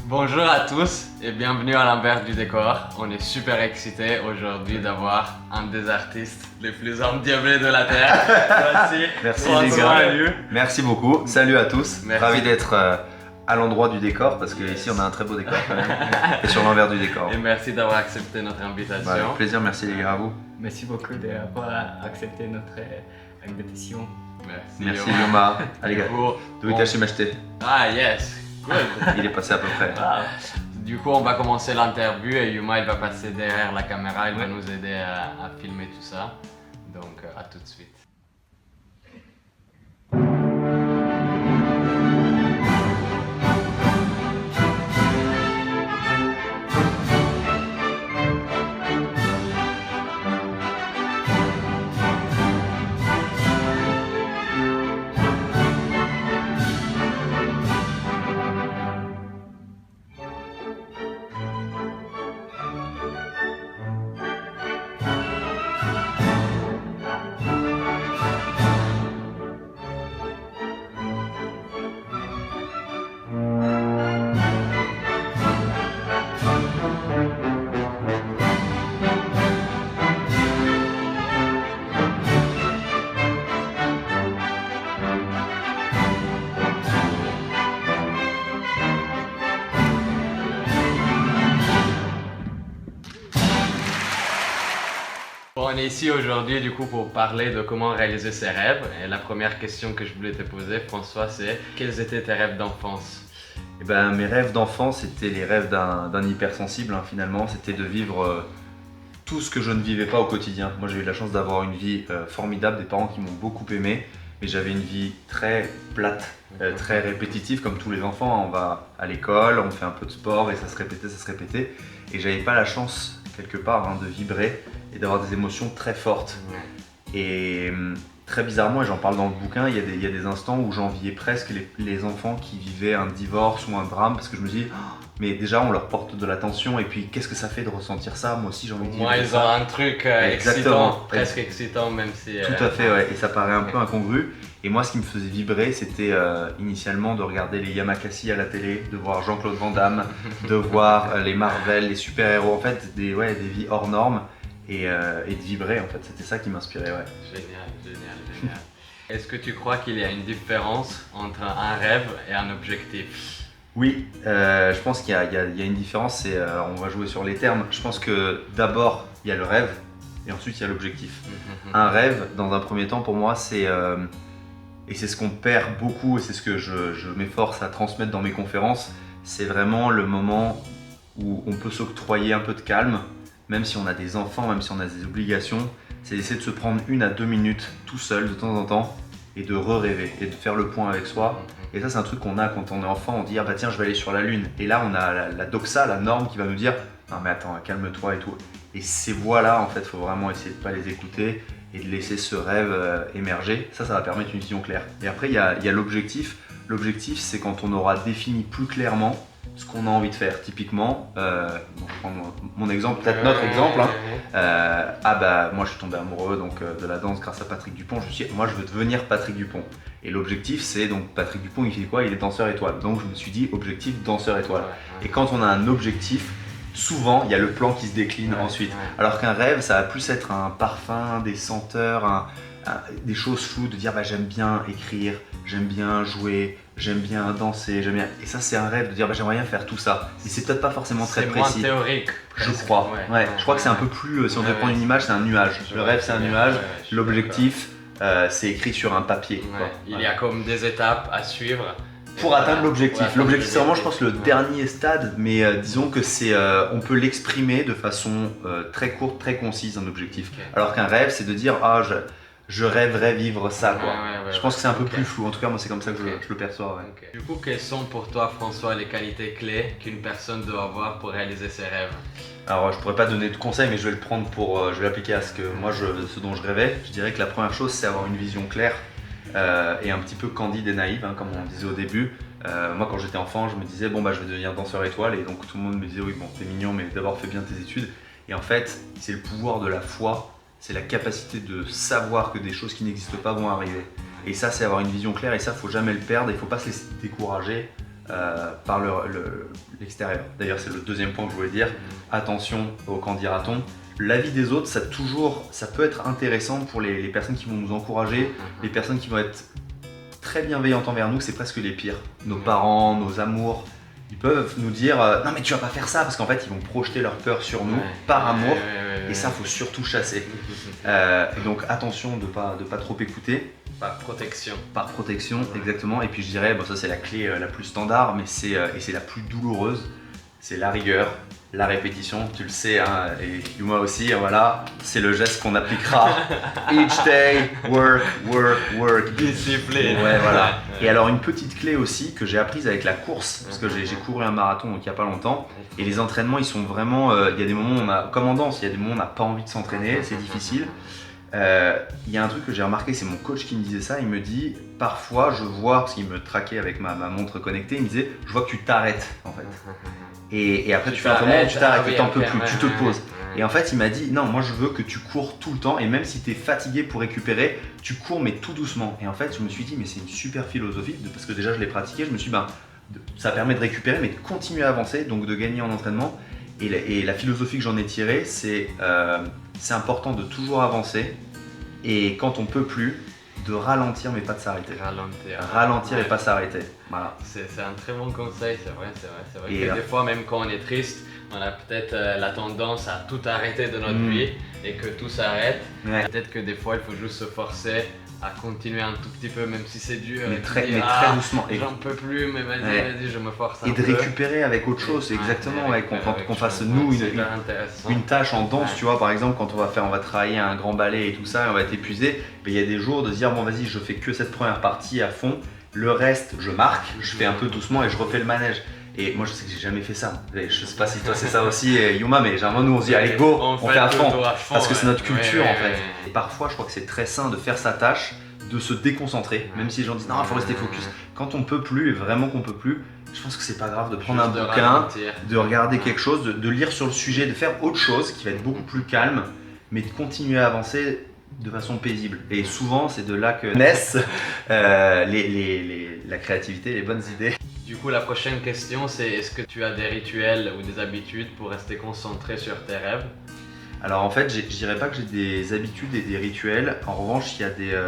Bonjour à tous et bienvenue à l'envers du décor. On est super excités aujourd'hui d'avoir un des artistes les plus endiablés de la Terre. Voici Merci François les gars. Allieu. Merci beaucoup. Salut à tous. Merci. Ravi d'être à l'endroit du décor parce que ici on a un très beau décor quand même. Et sur l'envers du décor. Et merci d'avoir accepté notre invitation. Avec plaisir, merci les gars à vous. Merci beaucoup d'avoir accepté notre invitation. Merci Yoma. Yoma. Allez Du gars, coup, d'où il m'acheter. Ah yes, good. Il est passé à peu près. Ah. Du coup, on va commencer l'interview et Yuma il va passer derrière la caméra, il va nous aider à filmer tout ça. Donc à tout de suite. Bon, on est ici aujourd'hui du coup pour parler de comment réaliser ses rêves. Et la première question que je voulais te poser, François, c'est quels étaient tes rêves d'enfance? Eh ben, mes rêves d'enfance, c'était les rêves d'un hypersensible finalement. C'était de vivre tout ce que je ne vivais pas au quotidien. Moi j'ai eu la chance d'avoir une vie formidable, des parents qui m'ont beaucoup aimé. Mais j'avais une vie très plate, très répétitive comme tous les enfants. On va à l'école, on fait un peu de sport et ça se répétait, ça se répétait. Et j'avais pas la chance quelque part de vibrer et d'avoir des émotions très fortes. Et très bizarrement, et j'en parle dans le bouquin, il y a des instants où j'enviais presque les enfants qui vivaient un divorce ou un drame parce que je me dis, mais déjà on leur porte de l'attention et puis qu'est-ce que ça fait de ressentir ça? Moi aussi j'ai envie de vivre Moi, ils ça. ont un truc Exactement. excitant, presque excitant, même si. Tout à fait, ouais. Et ça paraît un peu incongru. Et moi, ce qui me faisait vibrer, c'était initialement de regarder les Yamakasi à la télé, de voir Jean-Claude Van Damme, de voir les Marvel, les super-héros, en fait, des vies hors normes et de vibrer, en fait. C'était ça qui m'inspirait, ouais. Génial. Est-ce que tu crois qu'il y a une différence entre un rêve et un objectif? Oui, je pense qu'il y a une différence, et on va jouer sur les termes. Je pense que d'abord, il y a le rêve et ensuite il y a l'objectif. Un rêve, dans un premier temps, pour moi, c'est et c'est ce qu'on perd beaucoup et c'est ce que je m'efforce à transmettre dans mes conférences, c'est vraiment le moment où on peut s'octroyer un peu de calme, même si on a des enfants, même si on a des obligations, c'est d'essayer de se prendre 1 à 2 minutes tout seul de temps en temps et de rêver et de faire le point avec soi. Et ça, c'est un truc qu'on a quand on est enfant, on dit ah bah tiens, je vais aller sur la lune. Et là, on a la doxa, la norme qui va nous dire non mais attends, calme-toi et tout. Et ces voix-là, en fait, il faut vraiment essayer de ne pas les écouter et de laisser ce rêve émerger. Ça va permettre une vision claire. Et après, il y a l'objectif. L'objectif, c'est quand on aura défini plus clairement ce qu'on a envie de faire. Typiquement, je vais prendre mon exemple, peut-être notre exemple. Ah bah moi je suis tombé amoureux de la danse grâce à Patrick Dupont. Je me suis dit, moi je veux devenir Patrick Dupont. Et l'objectif c'est donc Patrick Dupont, il fait quoi? Il est danseur étoile. Donc je me suis dit objectif danseur étoile. Et quand on a un objectif, souvent il y a le plan qui se décline ensuite. Alors qu'un rêve, ça va plus être un parfum, des senteurs, des choses floues, de dire bah, j'aime bien écrire, j'aime bien jouer, j'aime bien danser, j'aime bien. Et ça, c'est un rêve de dire bah, j'aimerais bien faire tout ça. Et c'est peut-être pas forcément très précis. C'est moins théorique. Je crois. Je crois que c'est un peu plus. Si on devait prendre une image, c'est un nuage. Le rêve, c'est un nuage. L'objectif, c'est écrit sur un papier. Il y a comme des étapes à suivre. Pour atteindre l'objectif. L'objectif, c'est vraiment, je pense, le dernier stade, mais disons que c'est, on peut l'exprimer de façon très courte, très concise, un objectif. Alors qu'un rêve, c'est de dire ah je rêverais vivre ça quoi. Je pense que c'est un peu plus flou, en tout cas moi c'est comme ça que je le perçois. Du coup, quelles sont pour toi, François, les qualités clés qu'une personne doit avoir pour réaliser ses rêves? Alors je pourrais pas donner de conseils, mais je vais le prendre je vais l'appliquer à ce dont je rêvais. Je dirais que la première chose, c'est avoir une vision claire et un petit peu candide et naïve, comme on disait au début. Moi quand j'étais enfant, je me disais bon bah je vais devenir danseur étoile, et donc tout le monde me disait oui bon t'es mignon mais d'abord fais bien tes études. Et en fait c'est le pouvoir de la foi, c'est la capacité de savoir que des choses qui n'existent pas vont arriver. Et ça c'est avoir une vision claire, et ça faut jamais le perdre, il faut pas se laisser décourager par l'extérieur. D'ailleurs, c'est le deuxième point que je voulais dire. Attention au qu'en dira-t-on. L'avis des autres, ça peut être intéressant pour les personnes qui vont nous encourager, les personnes qui vont être très bienveillantes envers nous, c'est presque les pires. Nos parents, nos amours, ils peuvent nous dire non mais tu vas pas faire ça, parce qu'en fait ils vont projeter leur peur sur nous par amour, et ça faut surtout chasser. Et donc attention de pas trop écouter. Par protection. Par protection, exactement. Et puis je dirais, bon, ça c'est la clé la plus standard, mais c'est la plus douloureuse, c'est la rigueur, la répétition. Tu le sais, hein, et moi aussi, voilà, c'est le geste qu'on appliquera. Each day, work, work, work. Discipline. Ouais, voilà. Et alors une petite clé aussi que j'ai apprise avec la course, parce que j'ai couru un marathon donc il n'y a pas longtemps, et les entraînements ils sont vraiment, il y a des moments où on a, comme en danse, il y a des moments où on n'a pas envie de s'entraîner, c'est difficile. Il y a un truc que j'ai remarqué, c'est mon coach qui me disait ça, il me dit parfois je vois, parce qu'il me traquait avec ma montre connectée, il me disait je vois que tu t'arrêtes en fait. Et après tu fais un moment où tu t'arrêtes, tu t'en peux plus, tu te poses. Et en fait il m'a dit non, moi je veux que tu cours tout le temps, et même si tu es fatigué pour récupérer, tu cours mais tout doucement. Et en fait je me suis dit mais c'est une super philosophie, parce que déjà je l'ai pratiqué, je me suis dit ça permet de récupérer mais de continuer à avancer, donc de gagner en entraînement. Et la philosophie que j'en ai tirée, c'est important de toujours avancer, et quand on peut plus, de ralentir mais pas de s'arrêter. Ralentir et pas s'arrêter. Voilà. C'est un très bon conseil, c'est vrai. C'est vrai Et que des fois, même quand on est triste, on a peut-être la tendance à tout arrêter de notre vie et que tout s'arrête. Ouais. Peut-être que des fois, il faut juste se forcer à continuer un tout petit peu, même si c'est dur. Mais très doucement. J'en peux plus, mais vas-y, je me force un Et peu. de récupérer avec autre chose, c'est exactement, qu'on fasse nous une tâche en danse, tu vois, par exemple, quand on va travailler un grand ballet et tout ça, et on va être épuisé, il y a des jours de se dire bon vas-y, je fais que cette première partie à fond, le reste je marque, je fais un peu doucement et je refais le manège. Et moi je sais que j'ai jamais fait ça. Je sais pas si toi c'est ça aussi, Yuma, mais généralement nous on se dit allez go, on fait à fond, parce que c'est notre culture en fait. Et parfois je crois que c'est très sain de faire sa tâche, de se déconcentrer, même si les gens disent non, il faut rester focus. Quand on peut plus, et vraiment qu'on peut plus, je pense que c'est pas grave de prendre un bouquin, de regarder quelque chose, de lire sur le sujet, de faire autre chose qui va être beaucoup plus calme, mais de continuer à avancer de façon paisible. Et souvent c'est de là que naissent la créativité, les bonnes idées. Du coup, la prochaine question, c'est est-ce que tu as des rituels ou des habitudes pour rester concentré sur tes rêves? Alors en fait, je dirais pas que j'ai des habitudes et des rituels. En revanche, il y a des...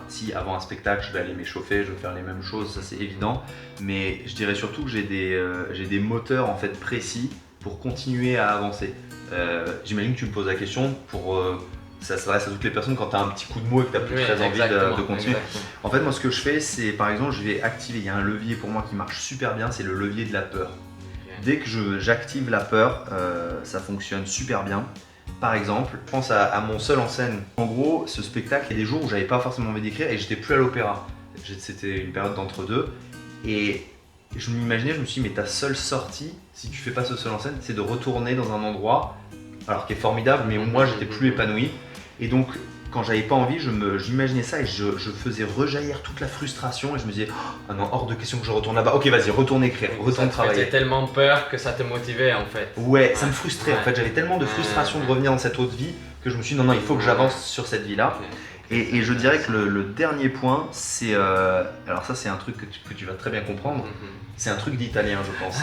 si avant un spectacle, je vais aller m'échauffer, je vais faire les mêmes choses, ça c'est évident. Mais je dirais surtout que j'ai des moteurs en fait précis pour continuer à avancer. J'imagine que tu me poses la question pour... ça s'adresse à toutes les personnes quand tu as un petit coup de mou et que tu n'as plus très envie de continuer. En fait, moi ce que je fais, c'est par exemple, je vais activer, il y a un levier pour moi qui marche super bien, c'est le levier de la peur. Dès que j'active la peur, ça fonctionne super bien. Par exemple, je pense à mon seul en scène. En gros, ce spectacle, il y a des jours où j'avais pas forcément envie d'écrire et j'étais plus à l'opéra. C'était une période d'entre-deux. Et je m'imaginais, je me suis dit, mais ta seule sortie, si tu fais pas ce seul en scène, c'est de retourner dans un endroit, alors qui est formidable, mais où moi j'étais plus épanoui. Et donc, quand j'avais pas envie, j'imaginais ça et je faisais rejaillir toute la frustration et je me disais oh non, hors de question que je retourne là-bas. Ok, vas-y, retourne écrire, retourne travailler. Ça te faisait tellement peur que ça te motivait en fait. Ouais, ça me frustrait en fait. J'avais tellement de frustration de revenir dans cette autre vie que je me suis dit non, il faut que j'avance sur cette vie-là. Et je dirais que le dernier point, c'est. Alors, ça, c'est un truc que tu vas très bien comprendre. C'est un truc d'italien, je pense.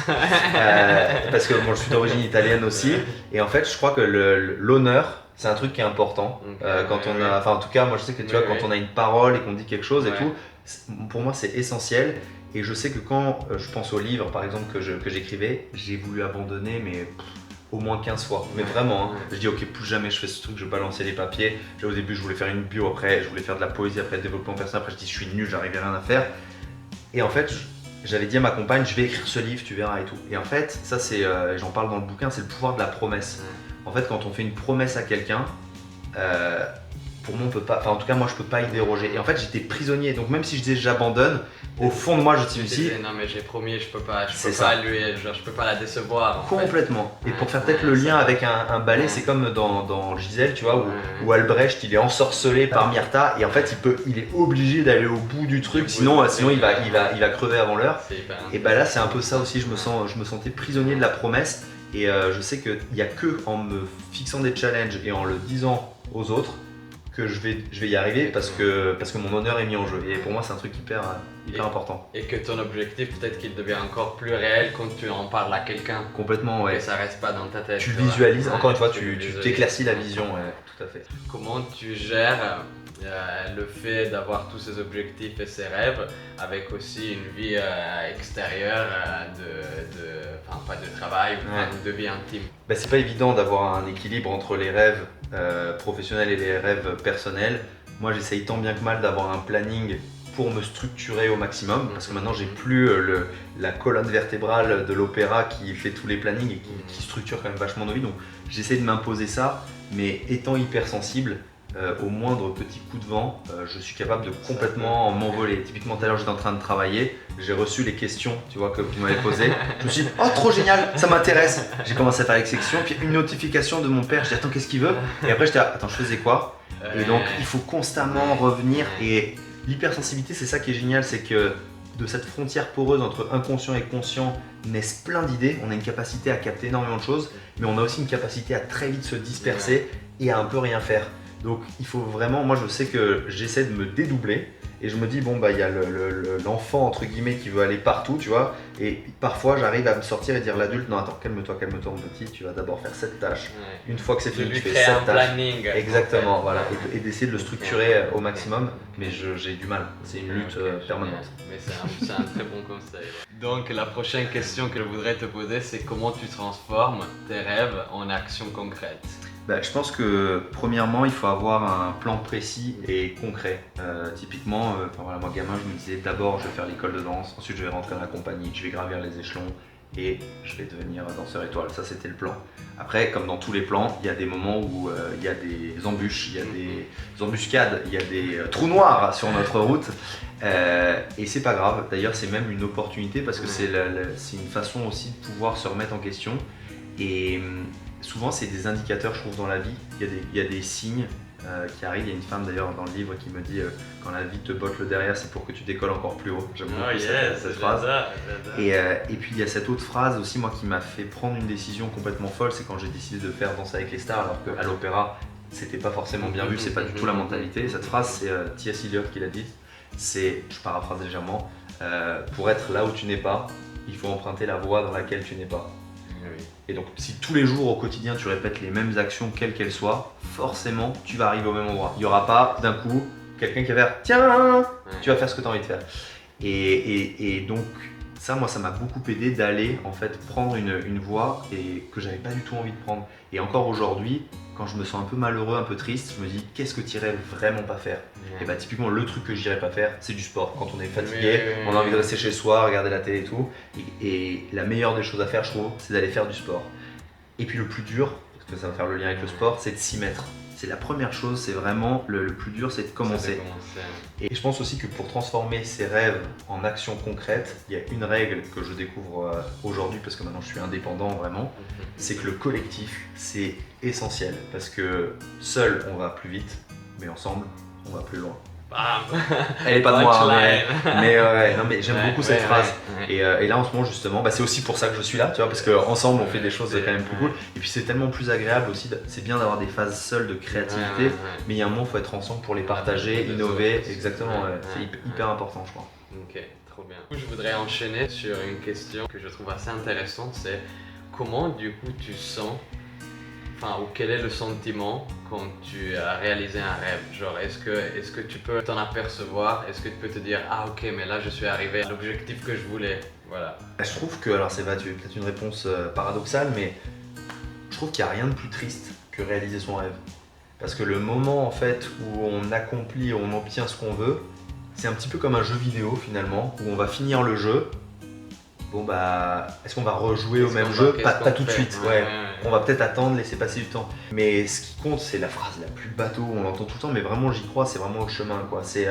Parce que moi, je suis d'origine italienne aussi. Et en fait, je crois que l'honneur, c'est un truc qui est important. Quand on a. Enfin, en tout cas, moi, je sais que tu vois, quand on a une parole et qu'on dit quelque chose et tout, pour moi, c'est essentiel. Et je sais que quand je pense au livre, par exemple, que j'écrivais, j'ai voulu abandonner, mais. Au moins 15 fois, mais vraiment, hein. Je dis ok, plus jamais je fais ce truc, je balançais les papiers. Au début je voulais faire une bio, après je voulais faire de la poésie, après le développement personnel, après je dis je suis nul, j'arrivais à rien à faire. Et en fait, j'avais dit à ma compagne, je vais écrire ce livre, tu verras et tout. Et en fait, ça c'est, j'en parle dans le bouquin, c'est le pouvoir de la promesse. En fait, quand on fait une promesse à quelqu'un, pour moi on peut pas, enfin en tout cas moi je peux pas y déroger. Et en fait j'étais prisonnier, donc même si je disais j'abandonne, au fond de moi je me dis non mais j'ai promis, je peux pas je peux pas la décevoir. Complètement. Et pour faire peut-être le lien avec un ballet, c'est comme dans Gisèle, tu vois, où Albrecht il est ensorcelé par Myrtha et en fait il est obligé d'aller au bout du truc, sinon il va crever avant l'heure. Et bah là c'est un peu ça aussi, je me sentais prisonnier de la promesse et je sais qu'il n'y a que en me fixant des challenges et en le disant aux autres que je vais y arriver parce que mon honneur est mis en jeu. Et pour moi, c'est un truc hyper important. Et que ton objectif, peut-être qu'il devient encore plus réel quand tu en parles à quelqu'un. Complètement, ouais. Et ça reste pas dans ta tête. Tu vois. visualises, Ouais, encore une fois, le tu visualises. t'éclaircis la vision, ouais, tout à fait. Comment tu gères le fait d'avoir tous ces objectifs et ces rêves avec aussi une vie extérieure enfin pas de travail ou de vie intime? Bah, c'est pas évident d'avoir un équilibre entre les rêves professionnels et les rêves personnels. Moi, j'essaye tant bien que mal d'avoir un planning pour me structurer au maximum, parce que maintenant j'ai plus la colonne vertébrale de l'opéra qui fait tous les plannings et qui structure quand même vachement nos vies. Donc j'essaie de m'imposer ça, mais étant hypersensible, au moindre petit coup de vent, je suis capable de complètement m'envoler. Typiquement tout à l'heure j'étais en train de travailler, j'ai reçu les questions tu vois, que vous m'avez posées. Je me suis dit oh trop génial, ça m'intéresse. J'ai commencé à faire l'exection, puis une notification de mon père, je dis attends qu'est-ce qu'il veut? Et après j'étais attends je faisais quoi? Et donc il faut constamment revenir, et l'hypersensibilité c'est ça qui est génial, c'est que de cette frontière poreuse entre inconscient et conscient naissent plein d'idées. On a une capacité à capter énormément de choses, mais on a aussi une capacité à très vite se disperser et à un peu rien faire. Donc il faut vraiment, moi je sais que j'essaie de me dédoubler et je me dis bon bah il y a l'enfant entre guillemets qui veut aller partout tu vois, et parfois j'arrive à me sortir et dire l'adulte non attends calme-toi mon petit, tu vas d'abord faire cette tâche, une fois que c'est fini tu fais créer cette un tâche. planning. Exactement, voilà, et d'essayer de le structurer au maximum, mais j'ai du mal, c'est une lutte permanente. Mais c'est un très bon conseil. Donc la prochaine question que je voudrais te poser, c'est comment tu transformes tes rêves en actions concrètes? Bah, je pense que premièrement il faut avoir un plan précis et concret. Typiquement, voilà, moi gamin je me disais d'abord je vais faire l'école de danse, ensuite je vais rentrer dans la compagnie, je vais gravir les échelons et je vais devenir danseur étoile. Ça c'était le plan. Après comme dans tous les plans, il y a des moments où il y a des embûches, il y a des embuscades, il y a des trous noirs sur notre route. Et c'est pas grave, d'ailleurs c'est même une opportunité parce que c'est une façon aussi de pouvoir se remettre en question. Et souvent c'est des indicateurs je trouve dans la vie, il y a des signes qui arrivent. Il y a une femme d'ailleurs dans le livre qui me dit quand la vie te botte le derrière c'est pour que tu décolles encore plus haut. J'aime beaucoup cette phrase. Et puis il y a cette autre phrase aussi moi qui m'a fait prendre une décision complètement folle, c'est quand j'ai décidé de faire Danser avec les stars alors qu'à l'opéra c'était pas forcément bien vu, c'est pas du tout la mentalité. Cette phrase c'est T.S. Eliot qui l'a dit, c'est, je paraphrase légèrement, pour être là où tu n'es pas, il faut emprunter la voie dans laquelle tu n'es pas. Et donc si tous les jours au quotidien tu répètes les mêmes actions quelles qu'elles soient, forcément tu vas arriver au même endroit. Il n'y aura pas d'un coup quelqu'un qui va faire tiens, tu vas faire ce que tu as envie de faire. Et donc ça moi ça m'a beaucoup aidé d'aller en fait prendre une voie et que j'avais pas du tout envie de prendre. Et encore aujourd'hui quand je me sens un peu malheureux, un peu triste, je me dis qu'est-ce que tu irais vraiment pas faire? Et bah typiquement le truc que j'irais pas faire c'est du sport. Quand on est fatigué, on a envie de rester chez soi, regarder la télé et tout. Et la meilleure des choses à faire je trouve c'est d'aller faire du sport. Et puis le plus dur, parce que ça va faire le lien avec le sport, c'est de s'y mettre. C'est la première chose, c'est vraiment le plus dur, c'est de commencer. Et je pense aussi que pour transformer ses rêves en actions concrètes, il y a une règle que je découvre aujourd'hui, parce que maintenant je suis indépendant vraiment, c'est que le collectif, c'est essentiel. Parce que seul, on va plus vite, mais ensemble, on va plus loin. Bam. Elle est pas de moi, mais j'aime beaucoup cette phrase. Ouais. Et là en ce moment justement, c'est aussi pour ça que je suis là, tu vois, parce qu'ensemble on fait des choses quand même plus cool. Et puis c'est tellement plus agréable aussi, c'est bien d'avoir des phases seules de créativité, mais il y a un moment il faut être ensemble pour les partager, innover, exactement, c'est hyper important je crois. Ok, trop bien. Du coup, je voudrais enchaîner sur une question que je trouve assez intéressante, c'est comment du coup tu sens, ou quel est le sentiment quand tu as réalisé un rêve? Genre, est-ce que tu peux t'en apercevoir? Est-ce que tu peux te dire ah ok mais là je suis arrivé à l'objectif que je voulais? Voilà. Je trouve que, alors c'est peut-être une réponse paradoxale, mais je trouve qu'il n'y a rien de plus triste que réaliser son rêve. Parce que le moment en fait où on accomplit, où on obtient ce qu'on veut, c'est un petit peu comme un jeu vidéo finalement, où on va finir le jeu. Bon est-ce qu'on va rejouer au même jeu? Pas tout de suite, On va peut-être attendre, laisser passer du temps. Mais ce qui compte, c'est la phrase la plus bateau, on l'entend tout le temps, mais vraiment j'y crois, c'est vraiment le chemin quoi. C'est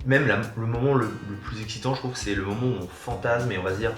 même le moment le plus excitant, je trouve que c'est le moment où on fantasme et on va se dire,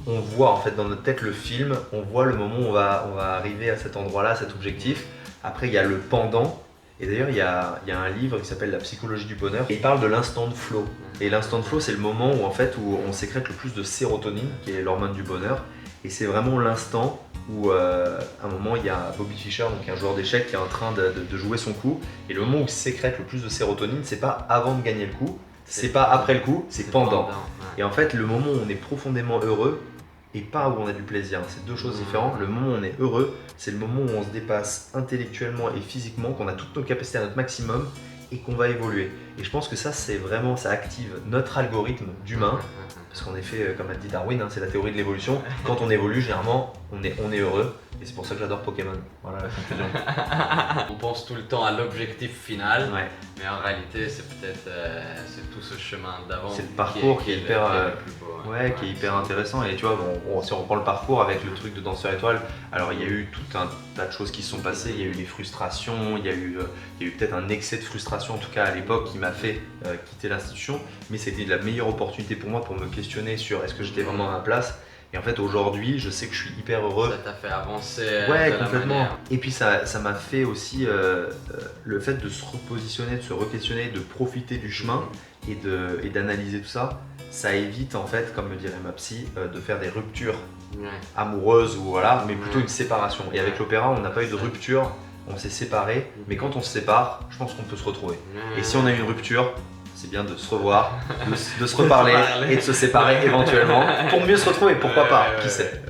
on voit en fait dans notre tête le film, on voit le moment où on va arriver à cet endroit-là, cet objectif. Après il y a le pendant. Et d'ailleurs, il y a un livre qui s'appelle La psychologie du bonheur et il parle de l'instant de flow. Et l'instant de flow, c'est le moment où on sécrète le plus de sérotonine, qui est l'hormone du bonheur. Et c'est vraiment l'instant où à un moment il y a Bobby Fischer, donc un joueur d'échecs qui est en train de jouer son coup, et le moment où il sécrète le plus de sérotonine, c'est pas avant de gagner le coup, c'est pas après le coup, c'est pendant. Ouais. Et en fait, le moment où on est profondément heureux et pas où on a du plaisir, c'est deux choses différentes. Le moment où on est heureux, c'est le moment où on se dépasse intellectuellement et physiquement, qu'on a toutes nos capacités à notre maximum et qu'on va évoluer. Et je pense que ça, c'est vraiment, ça active notre algorithme d'humain. Parce qu'en effet, comme a dit Darwin, c'est la théorie de l'évolution. Quand on évolue, généralement, on est heureux. Et c'est pour ça que j'adore Pokémon. Voilà la conclusion. On pense tout le temps à l'objectif final, Ouais. mais en réalité, c'est peut-être c'est tout ce chemin d'avant. C'est le parcours qui est hyper, le plus beau. Ouais, qui est hyper intéressant. Et tu vois, si on reprend le parcours avec le truc de Danseur Étoile, alors il y a eu tout un tas de choses qui se sont passées. Il y a eu des frustrations, il y a eu peut-être un excès de frustration, en tout cas à l'époque, qui m'a fait quitter l'institution. Mais c'était la meilleure opportunité pour moi pour me questionner sur est-ce que j'étais vraiment à ma place. Et en fait, aujourd'hui, je sais que je suis hyper heureux. Ça t'a fait avancer Ouais, de la complètement. manière. Et puis ça m'a fait aussi le fait de se repositionner, de se re-questionner, de profiter du chemin et d'analyser tout ça. Ça évite en fait, comme me dirait ma psy, de faire des ruptures Ouais. amoureuses ou voilà, mais plutôt une séparation. Et avec l'opéra, on n'a pas eu de Ça. rupture, on s'est séparés. Mais quand on se sépare, je pense qu'on peut se retrouver. Ouais. Et si on a eu une rupture, c'est bien de se revoir, de se reparler et de se séparer éventuellement pour mieux se retrouver. Pourquoi pas? Qui sait?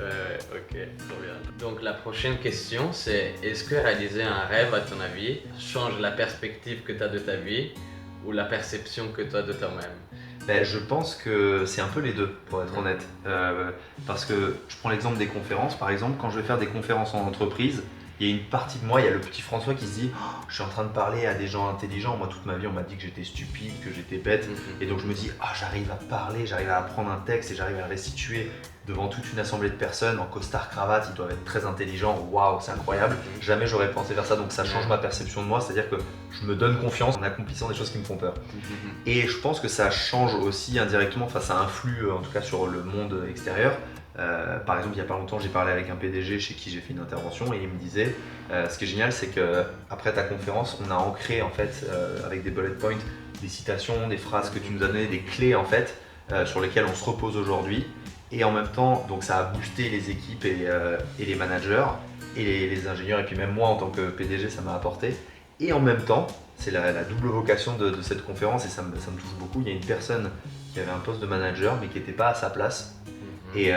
Ok, trop bien. Donc la prochaine question, c'est est-ce que réaliser un rêve, à ton avis, change la perspective que tu as de ta vie ou la perception que tu as de toi-même? Ben, je pense que c'est un peu les deux, pour être honnête. Parce que je prends l'exemple des conférences. Par exemple, quand je vais faire des conférences en entreprise, il y a une partie de moi, il y a le petit François qui se dit oh, je suis en train de parler à des gens intelligents. Moi, toute ma vie, on m'a dit que j'étais stupide, que j'étais bête. Et donc, je me dis ah, j'arrive à parler, j'arrive à apprendre un texte et j'arrive à le restituer devant toute une assemblée de personnes en costard-cravate. Ils doivent être très intelligents. Waouh, c'est incroyable. Jamais j'aurais pensé faire ça. Donc, ça change ma perception de moi. C'est-à-dire que je me donne confiance en accomplissant des choses qui me font peur. Et je pense que ça change aussi indirectement, enfin ça influe en tout cas sur le monde extérieur. Par exemple, il n'y a pas longtemps, j'ai parlé avec un PDG chez qui j'ai fait une intervention et il me disait ce qui est génial, c'est qu'après ta conférence, on a ancré en fait avec des bullet points, des citations, des phrases que tu nous as données, des clés en fait sur lesquelles on se repose aujourd'hui. Et en même temps, donc ça a boosté les équipes et les managers et les ingénieurs et puis même moi en tant que PDG, ça m'a apporté. Et en même temps, c'est la double vocation de cette conférence et ça me touche beaucoup. Il y a une personne qui avait un poste de manager mais qui n'était pas à sa place et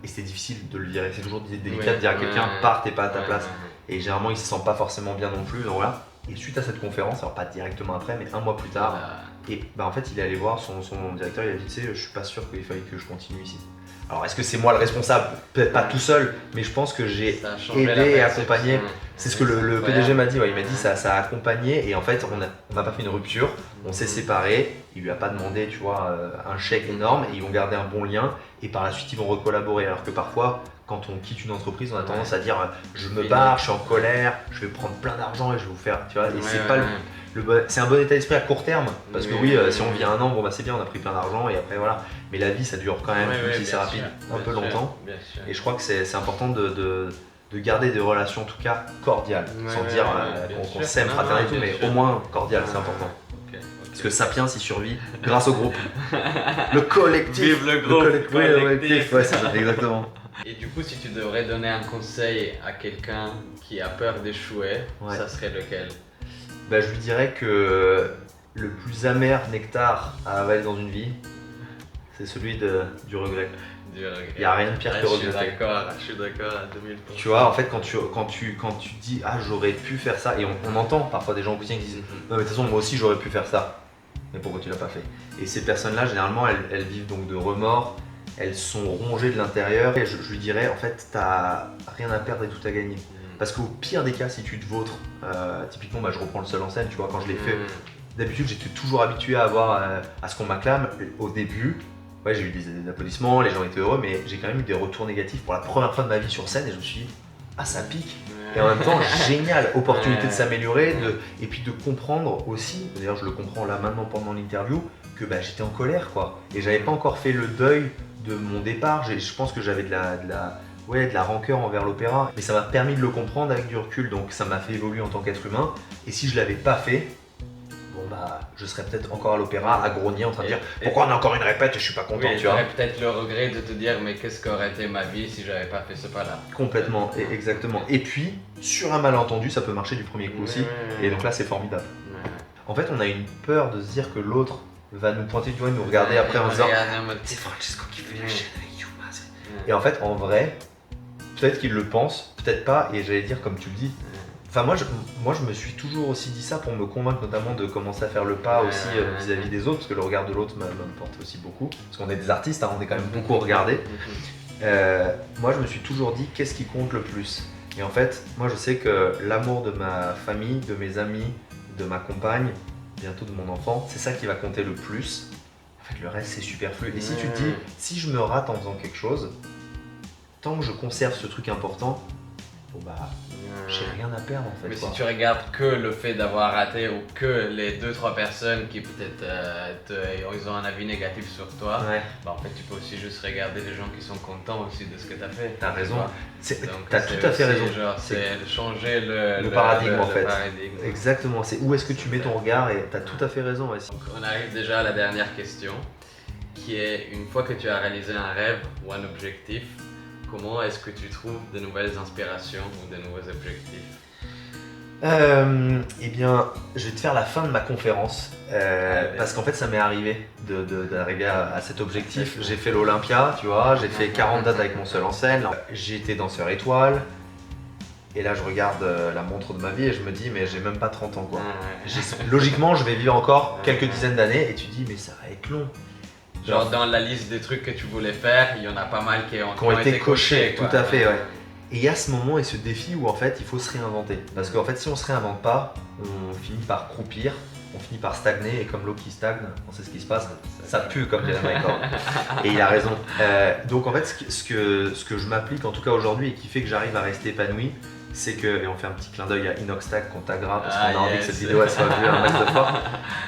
c'était difficile de le virer. C'est toujours délicat de dire à quelqu'un pars, t'es pas à ta place. Et généralement il se sent pas forcément bien non plus. Donc voilà. Et suite à cette conférence, alors pas directement après mais un mois plus tard, et bah en fait il est allé voir son directeur, il a dit tu sais je suis pas sûr qu'il fallait que je continue ici. Alors est-ce que c'est moi le responsable? Peut-être pas tout seul, mais je pense que j'ai aidé et accompagné. C'est ce que le PDG m'a dit, ouais, il m'a dit ça a accompagné et en fait on n'a pas fait une rupture, on s'est séparés, il lui a pas demandé tu vois un chèque énorme et ils vont garder un bon lien et par la suite ils vont recollaborer alors que parfois quand on quitte une entreprise on a tendance à dire je me barre, je suis en colère, je vais prendre plein d'argent et je vais vous faire, tu vois, et c'est pas c'est un bon état d'esprit à court terme parce que oui, si on vit un an, bon bah c'est bien, on a pris plein d'argent et après voilà, mais la vie ça dure quand même, même si c'est rapide, un peu longtemps et je crois que c'est important de garder des relations en tout cas cordiales, sans dire qu'on s'aime, fraternel et tout, mais au moins cordiales, c'est important. Parce que Sapiens il survit grâce au groupe. Le collectif. Vive le groupe, collectif. Ouais, c'est ça, exactement. Et du coup, si tu devrais donner un conseil à quelqu'un qui a peur d'échouer, ça serait lequel? Bah, je lui dirais que le plus amer nectar à avaler dans une vie, c'est celui du regret. Il n'y a rien de pire que regretter. Je suis d'accord à 2000%. Tu vois, en fait, quand tu dis ah j'aurais pu faire ça, et on entend parfois des gens au quotidien qui disent non mais de toute façon moi aussi j'aurais pu faire ça, mais pourquoi tu l'as pas fait? Et ces personnes-là, généralement, elles vivent donc de remords, elles sont rongées de l'intérieur, et je lui dirais en fait t'as rien à perdre et tout à gagner. Parce qu'au pire des cas, si tu te vautres, typiquement je reprends le seul en scène, tu vois, quand je l'ai fait, d'habitude j'étais toujours habitué à ce qu'on m'acclame. Au début, ouais, j'ai eu des applaudissements, les gens étaient heureux, mais j'ai quand même eu des retours négatifs pour la première fois de ma vie sur scène et je me suis dit ah ça pique. Et en même temps génial, opportunité de s'améliorer et puis de comprendre aussi, d'ailleurs je le comprends là maintenant pendant l'interview, que j'étais en colère quoi, et j'avais pas encore fait le deuil de mon départ. Je pense que j'avais de la rancœur envers l'opéra, mais ça m'a permis de le comprendre avec du recul, donc ça m'a fait évoluer en tant qu'être humain. Et si je l'avais pas fait, bon je serais peut-être encore à l'opéra à grogner en train de dire pourquoi on a encore une répète et je suis pas content, Oui, tu vois. aurais peut-être le regret de te dire mais qu'est-ce qu'aurait été ma vie si j'avais pas fait ce pas-là. Complètement, exactement. Et puis, sur un malentendu, ça peut marcher du premier coup aussi. Et donc là, c'est formidable. Ouais. En fait, on a une peur de se dire que l'autre va nous pointer du doigt, nous regarder après en disant Regarder en mode- c'est Francesco qui fait la Ouais. chaîne avec Yuma. Ouais. Et en fait, en vrai, peut-être qu'il le pense, peut-être pas, et j'allais dire comme tu le dis. Enfin, moi, je me suis toujours aussi dit ça pour me convaincre notamment de commencer à faire le pas Ouais, aussi ouais, vis-à-vis des autres, parce que le regard de l'autre m'importe aussi beaucoup. Parce qu'on est des artistes, hein, on est quand même beaucoup regardés. Moi, je me suis toujours dit qu'est-ce qui compte le plus. Et en fait, moi, je sais que l'amour de ma famille, de mes amis, de ma compagne, bientôt de mon enfant, c'est ça qui va compter le plus. En fait, le reste, c'est superflu. Et si tu te dis, si je me rate en faisant quelque chose, tant que je conserve ce truc important, bon bah, j'ai rien à perdre en fait. Mais quoi. si tu regardes que le fait d'avoir raté ou que les 2-3 personnes qui peut-être ils ont un avis négatif sur toi, Ouais, bah en fait tu peux aussi juste regarder les gens qui sont contents aussi de ce que tu as fait. t'as raison. Donc, T'as c'est tout à fait aussi, raison. genre, c'est changer le paradigme, en fait. paradigme. Exactement, c'est où est-ce que tu mets ton regard et t'as tout à fait raison. Ouais. Donc on arrive déjà à la dernière question, qui est une fois que tu as réalisé un rêve ou un objectif, comment est-ce que tu trouves de nouvelles inspirations ou de nouveaux objectifs? Eh bien, je vais te faire la fin de ma conférence parce qu'en fait, ça m'est arrivé d'arriver à cet objectif. J'ai fait l'Olympia, tu vois, j'ai fait 40 dates avec mon seul en scène. J'ai été danseur étoile. Et là, je regarde la montre de ma vie et je me dis, mais j'ai même pas 30 ans quoi. Logiquement, je vais vivre encore quelques dizaines d'années et tu dis, mais ça va être long. Genre dans la liste des trucs que tu voulais faire, il y en a pas mal qui ont été cochés, quoi. tout à fait, ouais. Et il y a ce moment et ce défi où en fait il faut se réinventer. Parce qu'en fait si on se réinvente pas, on finit par croupir, on finit par stagner et comme l'eau qui stagne, on sait ce qui se passe, ça pue comme dirait Michael. Et il a raison. Donc en fait ce que je m'applique en tout cas aujourd'hui et qui fait que j'arrive à rester épanoui, c'est que, et on fait un petit clin d'œil à Inoxtag qu'on taguera parce qu'on a envie que cette vidéo elle soit vue un max de fois.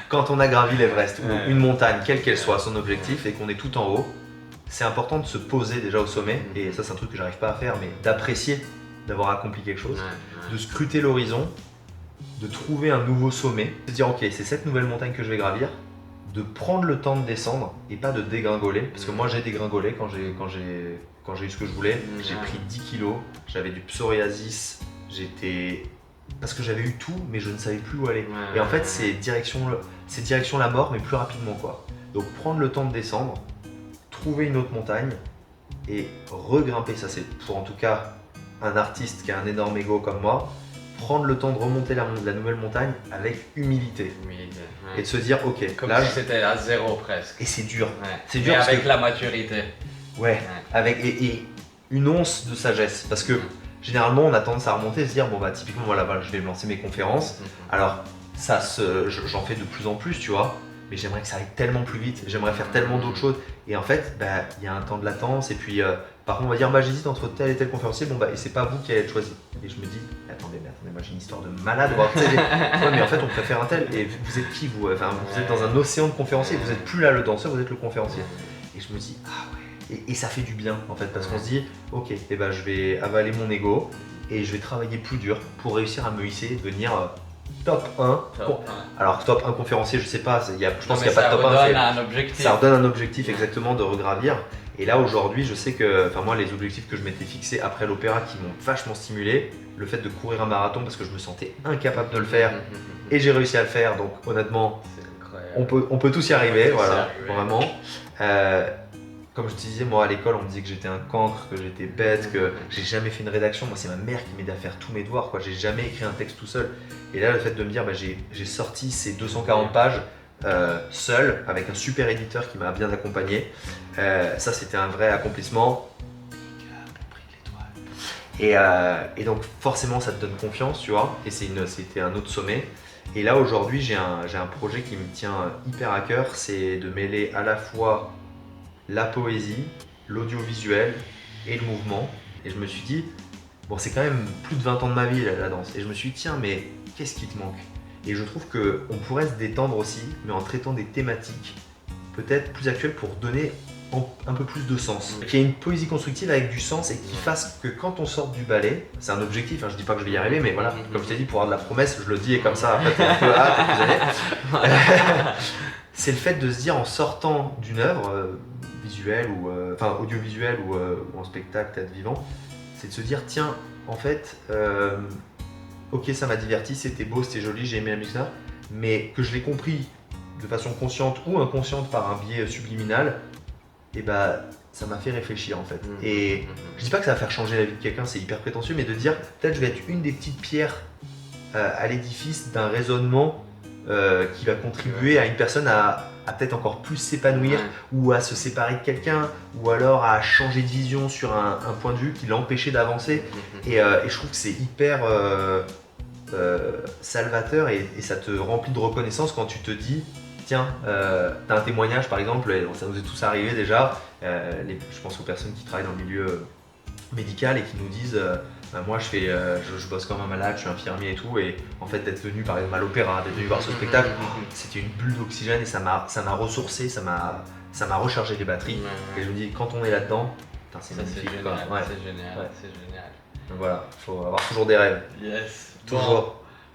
Quand on a gravi l'Everest ou une montagne, quelle qu'elle soit, son objectif et qu'on est tout en haut, c'est important de se poser déjà au sommet, et ça c'est un truc que j'arrive pas à faire, mais d'apprécier d'avoir accompli quelque chose, de scruter l'horizon, de trouver un nouveau sommet, de se dire ok c'est cette nouvelle montagne que je vais gravir, de prendre le temps de descendre et pas de dégringoler, parce que moi j'ai dégringolé quand j'ai eu ce que je voulais, j'ai pris 10 kilos, j'avais du psoriasis, parce que j'avais eu tout mais je ne savais plus où aller. Et en fait c'est direction la mort mais plus rapidement quoi. Donc prendre le temps de descendre, trouver une autre montagne et regrimper, ça c'est pour en tout cas un artiste qui a un énorme ego comme moi, prendre le temps de remonter la nouvelle montagne avec humilité et de se dire ok, comme là si c'était à zéro presque. et c'est dur, c'est Mais dur parce avec que la maturité. ouais, avec et une once de sagesse parce que généralement on a tendance à remonter et se dire bon bah typiquement voilà, je vais me lancer mes conférences, alors j'en fais de plus en plus tu vois, mais j'aimerais que ça aille tellement plus vite, j'aimerais faire tellement d'autres choses et en fait il y a un temps de latence et puis par contre on va dire j'hésite entre tel et tel conférencier, bon et c'est pas vous qui allez être choisi et je me dis attendez moi j'ai une histoire de malade, ouais, mais en fait on préfère un tel et vous êtes qui vous, enfin vous êtes dans un océan de conférenciers, vous êtes plus là le danseur, vous êtes le conférencier et je me dis ah ouais, et ça fait du bien en fait parce qu'on se dit ok je vais avaler mon ego et je vais travailler plus dur pour réussir à me hisser, devenir top 1. Alors top 1 conférencier, je sais pas, je pense qu'il n'y a pas de top 1. Ça redonne un objectif. Ça redonne un objectif exactement de regravir. Et là aujourd'hui, je sais que, moi les objectifs que je m'étais fixés après l'opéra qui m'ont vachement stimulé, le fait de courir un marathon parce que je me sentais incapable de le faire et j'ai réussi à le faire. Donc honnêtement, on peut tous y arriver, voilà, vraiment. Comme je te disais, moi à l'école, on me disait que j'étais un cancre, que j'étais bête, que j'ai jamais fait une rédaction. Moi, c'est ma mère qui m'aidait à faire tous mes devoirs, quoi. J'ai jamais écrit un texte tout seul. Et là, le fait de me dire, j'ai sorti ces 240 pages seul, avec un super éditeur qui m'a bien accompagné. Ça, c'était un vrai accomplissement. Et donc, forcément, ça te donne confiance, tu vois. Et c'était un autre sommet. Et là, aujourd'hui, j'ai un projet qui me tient hyper à cœur. C'est de mêler à la fois la poésie, l'audiovisuel et le mouvement. Et je me suis dit, bon c'est quand même plus de 20 ans de ma vie la danse. Et je me suis dit tiens mais qu'est-ce qui te manque? Et je trouve qu'on pourrait se détendre aussi, mais en traitant des thématiques peut-être plus actuelles pour donner un peu plus de sens. Qu'il y ait une poésie constructive avec du sens et qui fasse que quand on sort du ballet, c'est un objectif, hein, je dis pas que je vais y arriver, mais voilà, comme je t'ai dit, pour avoir de la promesse, je le dis et comme ça, après, t'es un peu vous allez. C'est le fait de se dire en sortant d'une œuvre visuelle ou enfin audiovisuelle ou en spectacle, théâtre vivant, c'est de se dire tiens, en fait, ok, ça m'a diverti, c'était beau, c'était joli, j'ai aimé la musique, mais que je l'ai compris de façon consciente ou inconsciente par un biais subliminal, et bah ça m'a fait réfléchir en fait. Et je dis pas que ça va faire changer la vie de quelqu'un, c'est hyper prétentieux, mais de dire peut-être je vais être une des petites pierres à l'édifice d'un raisonnement qui va contribuer à une personne à peut-être encore plus s'épanouir ou à se séparer de quelqu'un ou alors à changer de vision sur un point de vue qui l'a empêché d'avancer. Et je trouve que c'est hyper salvateur et ça te remplit de reconnaissance quand tu te dis tiens, t'as un témoignage par exemple, et ça nous est tous arrivé déjà, je pense aux personnes qui travaillent dans le milieu médical et qui nous disent moi je bosse comme un malade, je suis infirmier et tout, et en fait d'être venu par exemple à l'opéra, d'être venu voir ce spectacle, c'était une bulle d'oxygène et ça m'a ressourcé, ça m'a rechargé les batteries. Et je me dis quand on est là-dedans, c'est magnifique. C'est génial, c'est génial, c'est génial. Donc voilà, il faut avoir toujours des rêves. Yes. Toujours. Bon,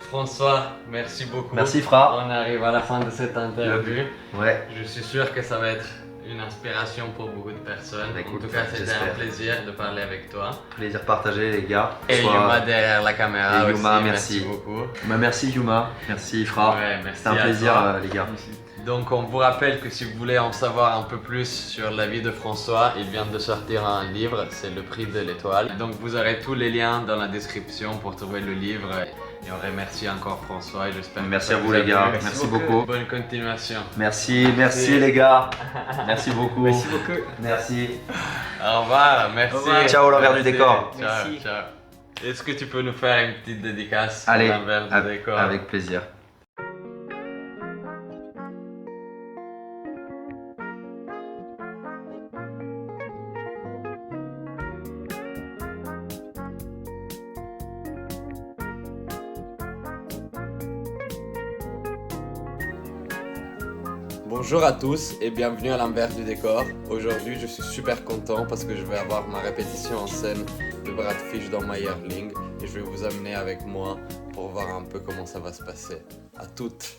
François, merci beaucoup. Merci Fra. On arrive à la fin de cette interview. Ouais. Je suis sûr que ça va être une inspiration pour beaucoup de personnes. Écoute, en tout cas, c'était un plaisir de parler avec toi. Plaisir partagé les gars. Et Yuma derrière la caméra et aussi, Yuma, merci beaucoup. Bah, merci Yuma, merci Fra. Ouais, merci. C'était un plaisir les gars. Donc on vous rappelle que si vous voulez en savoir un peu plus sur la vie de François, il vient de sortir un livre, c'est Le Prix de l'Étoile. Donc vous aurez tous les liens dans la description pour trouver le livre. Et on remercie encore François et j'espère que merci à vous les gars, merci beaucoup. Bonne continuation. Merci les gars. Merci beaucoup. Merci beaucoup. Merci. Au revoir, merci. Au revoir. Ciao l'envers du décor. Ciao, Merci. ciao. Est-ce que tu peux nous faire une petite dédicace Allez, à l'envers du décor? avec plaisir. Bonjour à tous et bienvenue à l'envers du décor. Aujourd'hui, je suis super content parce que je vais avoir ma répétition en scène de Brad Fish dans My Yearling et je vais vous amener avec moi pour voir un peu comment ça va se passer. À toutes!